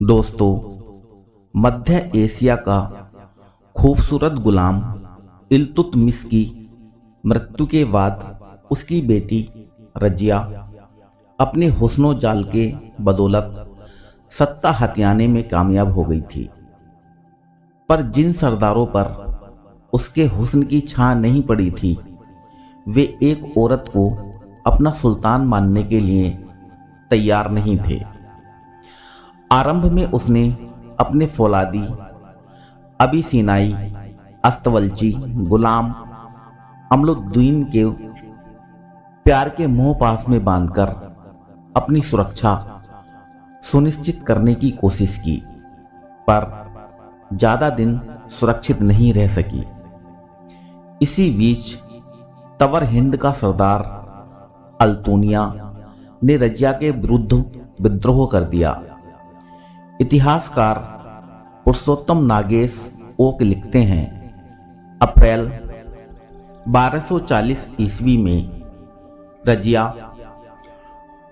दोस्तों, मध्य एशिया का खूबसूरत गुलाम इल्तुतमिश की मृत्यु के बाद उसकी बेटी रजिया अपने हुस्नो जाल के बदौलत सत्ता हथियाने में कामयाब हो गई थी। पर जिन सरदारों पर उसके हुस्न की छां नहीं पड़ी थी, वे एक औरत को अपना सुल्तान मानने के लिए तैयार नहीं थे। आरंभ में उसने अपने फौलादी अबीसिनाई, अस्तवल्ची गुलाम अमलुद्दीन के प्यार के मोह पास में बांधकर अपनी सुरक्षा सुनिश्चित करने की कोशिश की, पर ज्यादा दिन सुरक्षित नहीं रह सकी। इसी बीच तवर हिंद का सरदार अल्तुनिया ने रजिया के विरुद्ध विद्रोह कर दिया। इतिहासकार पुरुषोत्तम नागेश ओक लिखते हैं, अप्रैल 1240 ईस्वी में रजिया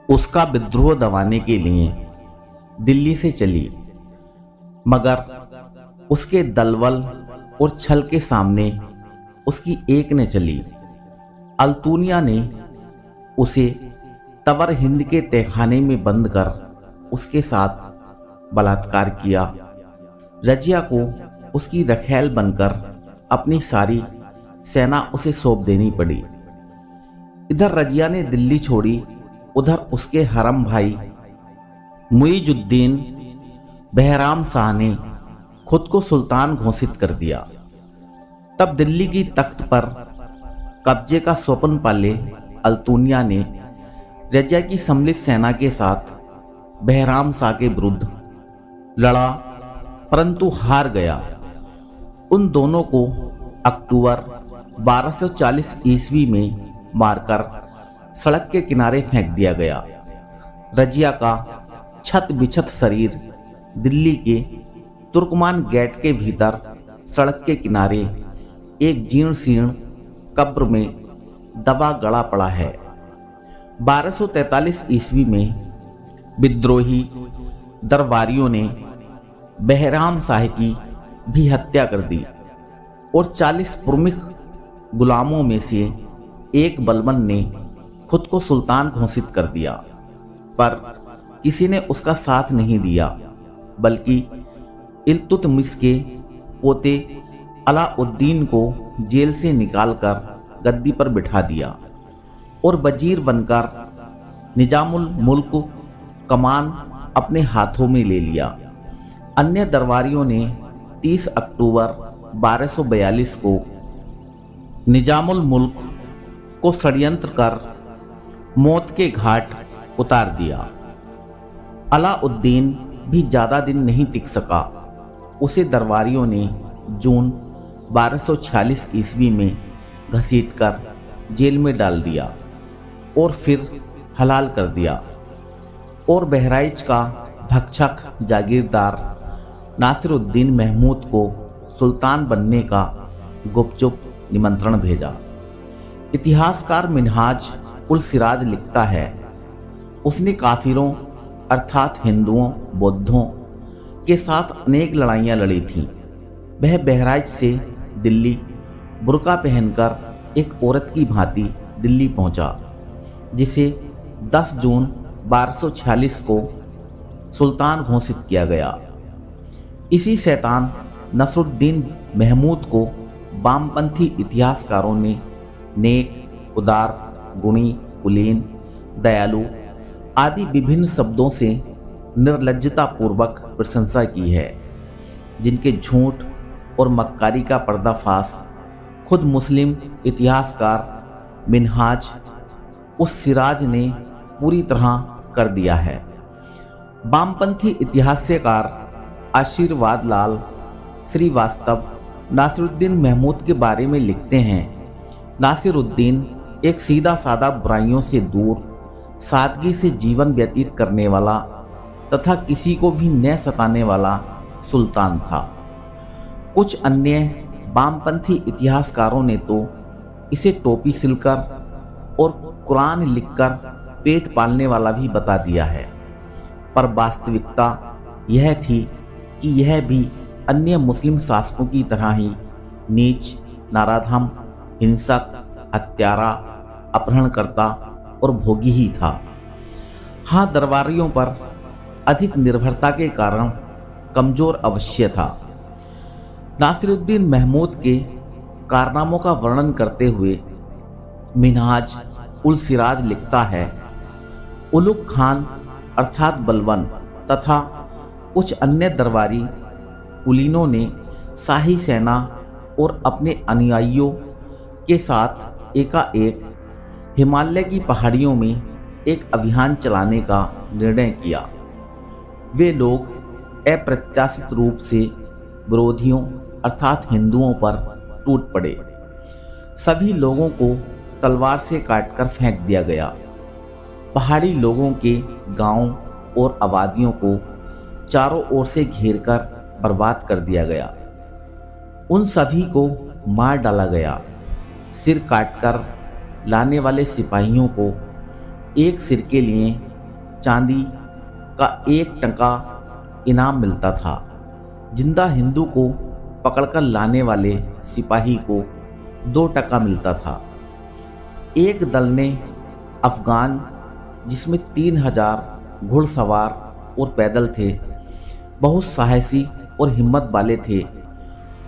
उसका विद्रोह दबाने के लिए दिल्ली से चली, मगर उसके दलबल और छल के सामने उसकी एक ने चली। अल्तुनिया ने उसे तवर हिंद के तहखाने में बंद कर उसके साथ बलात्कार किया। रजिया को उसकी रखैल बनकर अपनी सारी सेना उसे सौंप देनी पड़ी। इधर रजिया ने दिल्ली छोड़ी, उधर उसके हरम भाई मुइजुद्दीन बहराम शाह ने खुद को सुल्तान घोषित कर दिया। तब दिल्ली की तख्त पर कब्जे का स्वप्न पाले अल्तुनिया ने रजिया की सम्मिलित सेना के साथ बहराम शाह के विरुद्ध लड़ा, परंतु हार गया। उन दोनों को अक्टूबर 1240 ईस्वी में मारकर सड़क के किनारे फेंक दिया गया। रजिया का छत बिछत शरीर दिल्ली के तुर्कमान गेट के भीतर सड़क के किनारे एक जीर्ण शीर्ण कब्र में दबा गड़ा पड़ा है। 1243 ईस्वी में विद्रोही दरबारियों ने बहराम शाह की भी हत्या कर दी और 40 प्रमुख गुलामों में से एक बलबन ने खुद को सुल्तान घोषित कर दिया। पर किसी ने उसका साथ नहीं दिया, बल्कि इल्तुतमिश के पोते अलाउद्दीन को जेल से निकालकर गद्दी पर बिठा दिया और वजीर बनकर निजामुल मुल्क कमान अपने हाथों में ले लिया। अन्य दरबारियों ने 30 अक्टूबर 1242 को निजामुल मुल्क को षड्यंत्र कर मौत के घाट उतार दिया। अलाउद्दीन भी ज्यादा दिन नहीं टिक सका। उसे दरबारियों ने जून 1246 ईस्वी में घसीटकर जेल में डाल दिया और फिर हलाल कर दिया, और बहराइच का भक्षक जागीरदार नासिरुद्दीन महमूद को सुल्तान बनने का गुपचुप निमंत्रण भेजा। इतिहासकार मिन्हाज उल सिराज लिखता है, उसने काफिरों अर्थात हिंदुओं बौद्धों के साथ अनेक लड़ाइयां लड़ी थीं। वह बहराइच से दिल्ली बुर्का पहनकर एक औरत की भांति दिल्ली पहुंचा, जिसे 10 जून 1246 को सुल्तान घोषित किया गया। इसी शैतान नसरुद्दीन महमूद को वामपंथी इतिहासकारों ने नेक, उदार, गुणी, कुलीन, दयालु आदि विभिन्न शब्दों से निर्लज्जता पूर्वक प्रशंसा की है, जिनके झूठ और मक्कारी का पर्दाफाश खुद मुस्लिम इतिहासकार मिन्हाज उस सिराज ने पूरी तरह कर दिया है। वामपंथी इतिहासकार आशीर्वाद लाल श्रीवास्तव नासिरुद्दीन महमूद के बारे में लिखते हैं, नासिरुद्दीन एक सीधा साधा बुराइयों से दूर सादगी से जीवन व्यतीत करने वाला तथा किसी को भी न सताने वाला सुल्तान था। कुछ अन्य वामपंथी इतिहासकारों ने तो इसे टोपी सिलकर और कुरान लिखकर पेट पालने वाला भी बता दिया है, पर वास्तविकता यह थी कि यह भी अन्य मुस्लिम शासकों की तरह ही नीच, नराधम, हिंसक, हत्यारा, अपहरणकर्ता और भोगी ही था। हाँ, दरबारियों पर अधिक निर्भरता के कारण कमजोर अवश्य था। नासिरुद्दीन महमूद के कारनामों का वर्णन करते हुए मिन्हाज उल सिराज लिखता है, उलुग खान अर्थात बलवन तथा कुछ अन्य दरबारी कुलीनों ने शाही सेना और अपने अनुयायियों के साथ एकाएक हिमालय की पहाड़ियों में एक अभियान चलाने का निर्णय किया। वे लोग अप्रत्याशित रूप से विरोधियों अर्थात हिंदुओं पर टूट पड़े। सभी लोगों को तलवार से काटकर फेंक दिया गया। पहाड़ी लोगों के गांवों और आबादियों को चारों ओर से घेरकर बर्बाद कर दिया गया। उन सभी को मार डाला गया। सिर काटकर लाने वाले सिपाहियों को एक सिर के लिए चांदी का 1 टका इनाम मिलता था। जिंदा हिंदू को पकड़कर लाने वाले सिपाही को 2 टका मिलता था। एक दल ने अफगान, जिसमें 3000 घुड़सवार और पैदल थे, बहुत साहसी और हिम्मत वाले थे।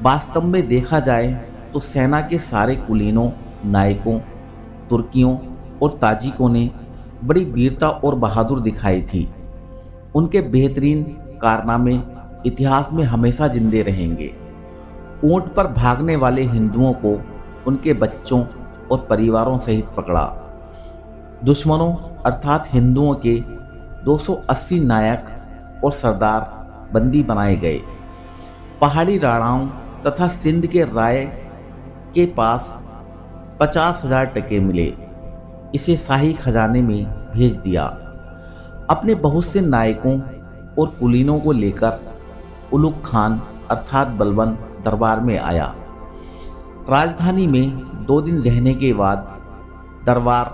वास्तव में देखा जाए तो सेना के सारे कुलीनों, नायकों, तुर्कियों और ताजिकों ने बड़ी वीरता और बहादुर दिखाई थी। उनके बेहतरीन कारनामे इतिहास में हमेशा जिंदे रहेंगे। ऊंट पर भागने वाले हिंदुओं को उनके बच्चों और परिवारों सहित पकड़ा। दुश्मनों अर्थात हिंदुओं के 280 नायक और सरदार बंदी बनाए गए। पहाड़ी राणाओं तथा सिंध के राय के पास 50,000 टके मिले। इसे शाही खजाने में भेज दिया। अपने बहुत से नायकों और कुलीनों को लेकर उलुग खान अर्थात बलवन दरबार में आया। राजधानी में 2 दिन रहने के बाद दरबार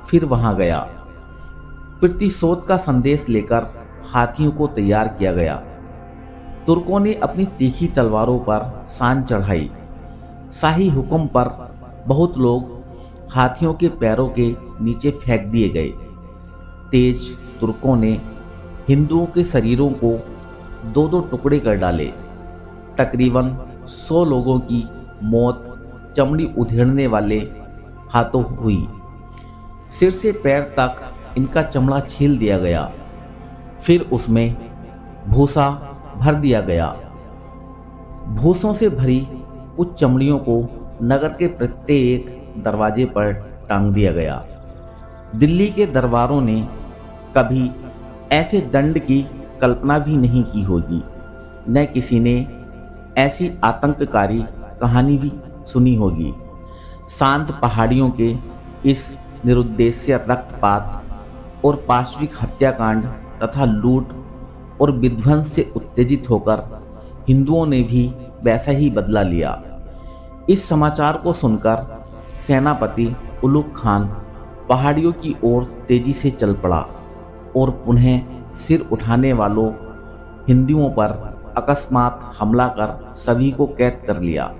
फिर वहां गया। प्रतिशोध का संदेश लेकर हाथियों को तैयार किया गया। तुर्कों ने अपनी तीखी तलवारों पर शान चढ़ाई। शाही हुक्म पर बहुत लोग हाथियों के पैरों के नीचे फेंक दिए गए। तेज तुर्कों ने हिंदुओं के शरीरों को 2-2 टुकड़े कर डाले। तकरीबन 100 लोगों की मौत चमड़ी उधेड़ने वाले हाथों हुई। सिर से पैर तक इनका चमड़ा छील दिया गया। फिर उसमें भूसा भर दिया गया। भूसों से भरी कुछ चमड़ियों को नगर के प्रत्येक दरवाजे पर टांग दिया गया। दिल्ली के दरबारों ने कभी ऐसे दंड की कल्पना भी नहीं की होगी। न किसी ने ऐसी आतंककारी कहानी भी सुनी होगी। शांत पहाड़ियों के इस निरुद्देश्य रक्तपात और पाशविक हत्याकांड तथा लूट और विध्वंस से उत्तेजित होकर हिंदुओं ने भी वैसा ही बदला लिया। इस समाचार को सुनकर सेनापति उलुग खान पहाड़ियों की ओर तेजी से चल पड़ा और पुनः सिर उठाने वालों हिंदुओं पर अकस्मात हमला कर सभी को कैद कर लिया।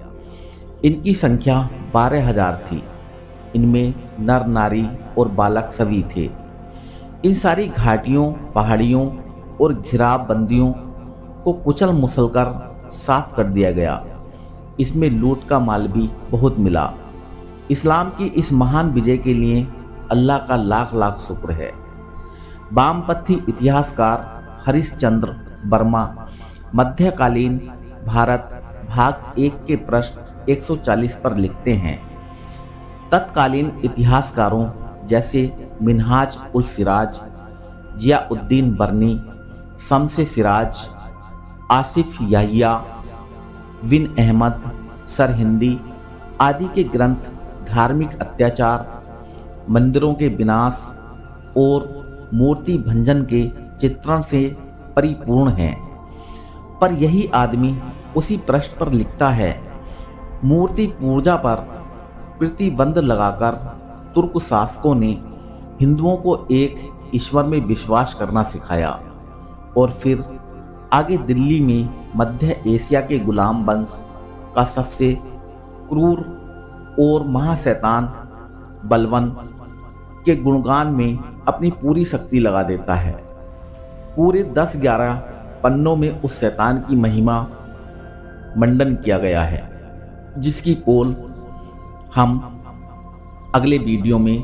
इनकी संख्या 12,000 थी। इनमें नर, नारी और बालक सभी थे। इन सारी घाटियों, पहाड़ियों और घिरावबंदियों को कुचल मुसल कर साफ कर दिया गया। इसमें लूट का माल भी बहुत मिला। इस्लाम की इस महान विजय के लिए अल्लाह का लाख लाख शुक्र है। वामपंथी इतिहासकार हरिश्चंद्र वर्मा मध्यकालीन भारत भाग 1 के पृष्ठ 140 पर लिखते हैं, तत्कालीन इतिहासकारों जैसे मिन्हाज उल सिराज, जियाउद्दीन बर्नी, शम्स सिराज, आसिफ याहिया, विन अहमद, सरहिंदी आदि के ग्रंथ धार्मिक अत्याचार, मंदिरों के विनाश और मूर्ति भंजन के चित्रण से परिपूर्ण हैं। पर यही आदमी उसी पृष्ठ पर लिखता है, मूर्ति पूजा पर प्रतिबंध लगाकर तुर्क शासकों ने हिंदुओं को एक ईश्वर में विश्वास करना सिखाया और फिर आगे दिल्ली में मध्य एशिया के गुलाम वंश का सबसे क्रूर और महाशैतान बलवन के गुणगान में अपनी पूरी शक्ति लगा देता है। पूरे 10-11 पन्नों में उस शैतान की महिमा मंडन किया गया है, जिसकी पोल हम अगले वीडियो में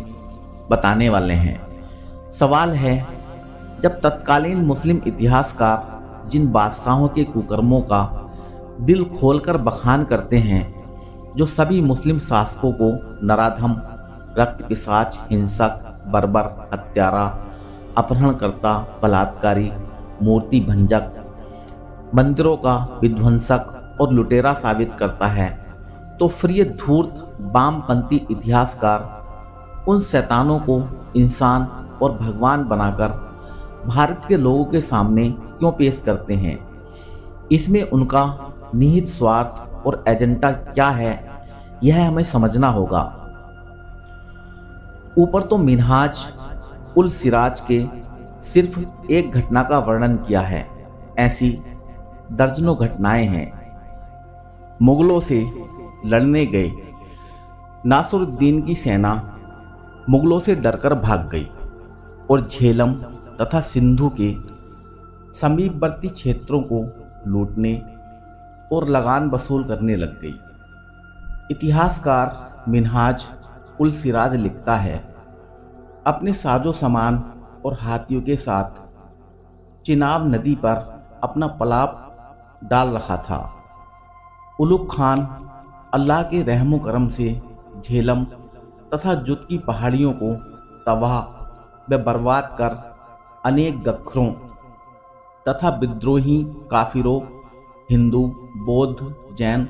बताने वाले हैं। सवाल है, जब तत्कालीन मुस्लिम इतिहासकार जिन बादशाहों के कुकर्मों का दिल खोलकर बखान करते हैं, जो सभी मुस्लिम शासकों को नराधम, रक्त पिशाच, हिंसक, बर्बर, हत्यारा, अपहरणकर्ता, बलात्कारी, मूर्ति भंजक, मंदिरों का विध्वंसक और लुटेरा साबित करता है, तो फिर ये धूर्त वामपंथी इतिहासकार उन शैतानों को इंसान और भगवान बनाकर भारत के लोगों के सामने क्यों पेश करते हैं? इसमें उनका निहित स्वार्थ और एजेंडा क्या है, यह हमें समझना होगा। ऊपर तो मिन्हाज उल सिराज के सिर्फ एक घटना का वर्णन किया है, ऐसी दर्जनों घटनाएं हैं। मुगलों से लड़ने गए नासिरुद्दीन की सेना मुगलों से डरकर भाग गई और झेलम तथा सिंधु के समीपवर्ती क्षेत्रों को लूटने और लगान वसूल करने लग गई। इतिहासकार मिन्हाज उल सिराज लिखता है, अपने साजो सामान और हाथियों के साथ चिनाब नदी पर अपना पलाप डाल रखा था। उलुग खान अल्लाह के रहमो करम से झेलम तथा जुत की पहाड़ियों को तबाह व बर्बाद कर अनेक गखरों तथा विद्रोही काफिरों, हिंदू, बौद्ध, जैन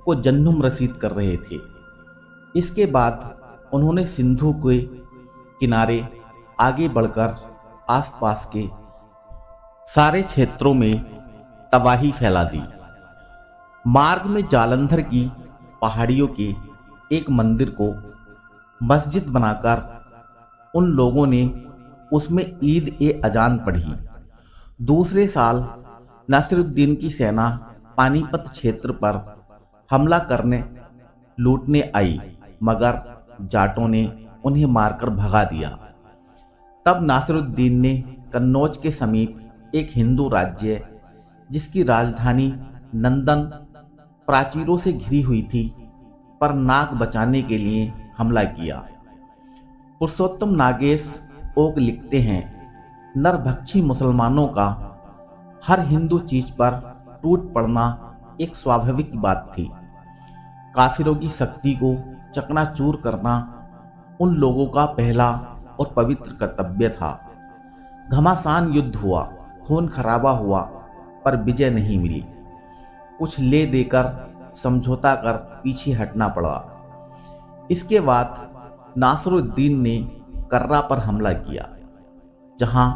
को जन्नुम रसीद कर रहे थे। इसके बाद उन्होंने सिंधु के किनारे आगे बढ़कर आसपास के सारे क्षेत्रों में तबाही फैला दी। मार्ग में जालंधर की पहाड़ियों के एक मंदिर को मस्जिद बनाकर उन लोगों ने उसमें ईद ए अजान पढ़ी। दूसरे साल नासिरुद्दीन की सेना पानीपत क्षेत्र पर हमला करने लूटने आई, मगर जाटों ने उन्हें मारकर भगा दिया। तब नासिरुद्दीन ने कन्नौज के समीप एक हिंदू राज्य, जिसकी राजधानी नंदन प्राचीरों से घिरी हुई थी, पर नाक बचाने के लिए हमला किया। पुरुषोत्तम नागेश ओक लिखते हैं, नरभक्षी मुसलमानों का हर हिंदू चीज पर टूट पड़ना एक स्वाभाविक बात थी। काफिरों की शक्ति को चकनाचूर करना उन लोगों का पहला और पवित्र कर्तव्य था। घमासान युद्ध हुआ, खून खराबा हुआ, पर विजय नहीं मिली। कुछ ले देकर समझौता कर पीछे हटना पड़ा। इसके बाद नासिरुद्दीन ने कर्रा पर हमला किया, जहां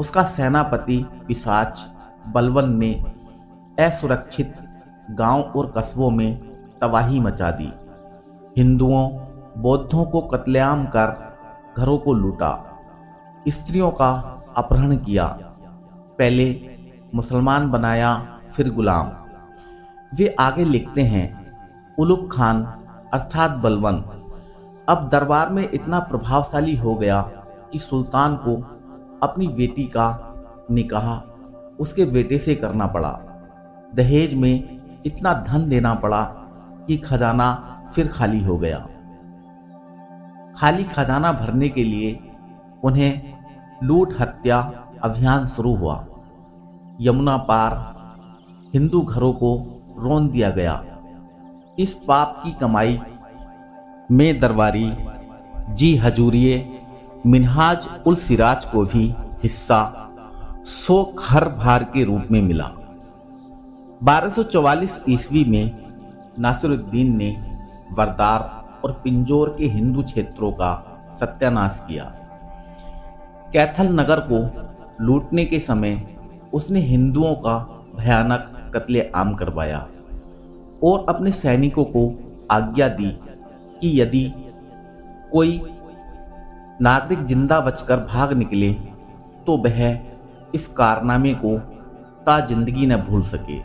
उसका सेनापति पिशाच बलवन ने असुरक्षित गांव और कस्बों में तबाही मचा दी। हिंदुओं, बौद्धों को कत्लेआम कर घरों को लूटा, स्त्रियों का अपहरण किया, पहले मुसलमान बनाया फिर गुलाम। वे आगे लिखते हैं, उलुग खान अर्थात बलवन अब दरबार में इतना प्रभावशाली हो गया कि सुल्तान को अपनी बेटी का निकाह उसके बेटे से करना पड़ा। दहेज में इतना धन देना पड़ा कि खजाना फिर खाली हो गया। खाली खजाना भरने के लिए उन्हें लूट हत्या अभियान शुरू हुआ। यमुना पार हिंदू घरों को रौंद दिया गया। इस पाप की कमाई में दरबारी जी हजूरिये मिन्हाज उल सिराज को भी हिस्सा शोक हर भार के रूप में मिला। 1244 ईस्वी में नासिरुद्दीन ने वरदार और पिंजौर के हिंदू क्षेत्रों का सत्यानाश किया। कैथल नगर को लूटने के समय उसने हिंदुओं का भयानक कत्लेआम करवाया और अपने सैनिकों को आज्ञा दी कि यदि कोई नागरिक जिंदा बचकर भाग निकले तो वह इस कारनामे को ता जिंदगी न भूल सके।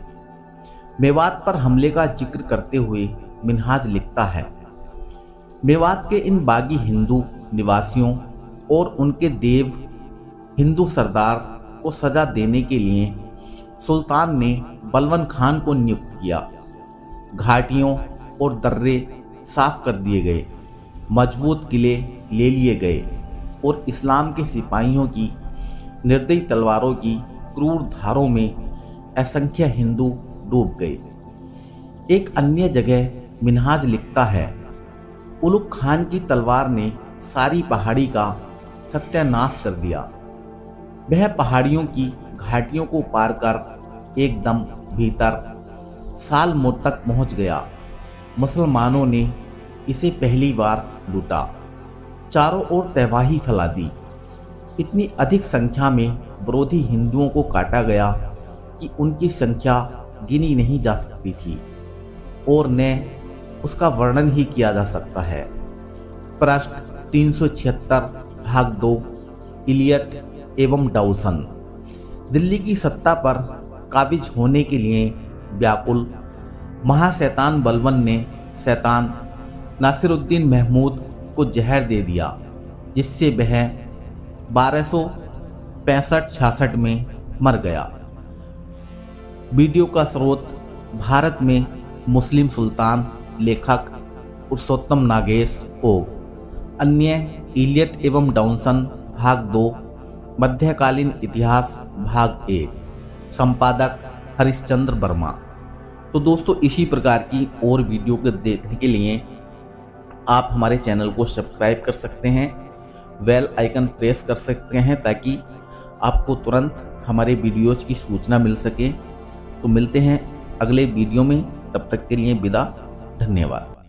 मेवात पर हमले का जिक्र करते हुए मिन्हाज लिखता है, मेवात के इन बागी हिंदू निवासियों और उनके देव हिंदू सरदार को सजा देने के लिए सुल्तान ने बलवन खान को नियुक्त किया। घाटियों और दर्रे साफ कर दिए गए, मजबूत किले ले लिए गए और इस्लाम के सिपाहियों की निर्दयी तलवारों की क्रूर धारों में असंख्य हिंदू डूब गए। एक अन्य जगह मिन्हाज लिखता है, उलुग खान की तलवार ने सारी पहाड़ी का सत्यानाश कर दिया। वह पहाड़ियों की घाटियों को पार कर एकदम भीतर सालमोर तक पहुंच गया। मुसलमानों ने इसे पहली बार लूटा, चारों ओर तबाही फैला दी। इतनी अधिक संख्या में विरोधी हिंदुओं को काटा गया कि उनकी संख्या गिनी नहीं जा सकती थी और न उसका वर्णन ही किया जा सकता है। पृष्ठ 376 भाग 2 इलियट एवं डाउसन। दिल्ली की सत्ता पर काबिज होने के लिए व्याकुल महाशैतान बलवन ने शैतान नासिरुद्दीन महमूद को जहर दे दिया, जिससे वह 1265-66 में मर गया। वीडियो का स्रोत भारत में मुस्लिम सुल्तान लेखक पुरुषोत्तम नागेश ओ। अन्य इलियट एवं डाउसन भाग 2 मध्यकालीन इतिहास भाग 1 संपादक हरिश्चंद्र वर्मा। तो दोस्तों, इसी प्रकार की और वीडियो को देखने के लिए आप हमारे चैनल को सब्सक्राइब कर सकते हैं, बेल आइकन प्रेस कर सकते हैं ताकि आपको तुरंत हमारे वीडियोज की सूचना मिल सके। तो मिलते हैं अगले वीडियो में, तब तक के लिए विदा, धन्यवाद।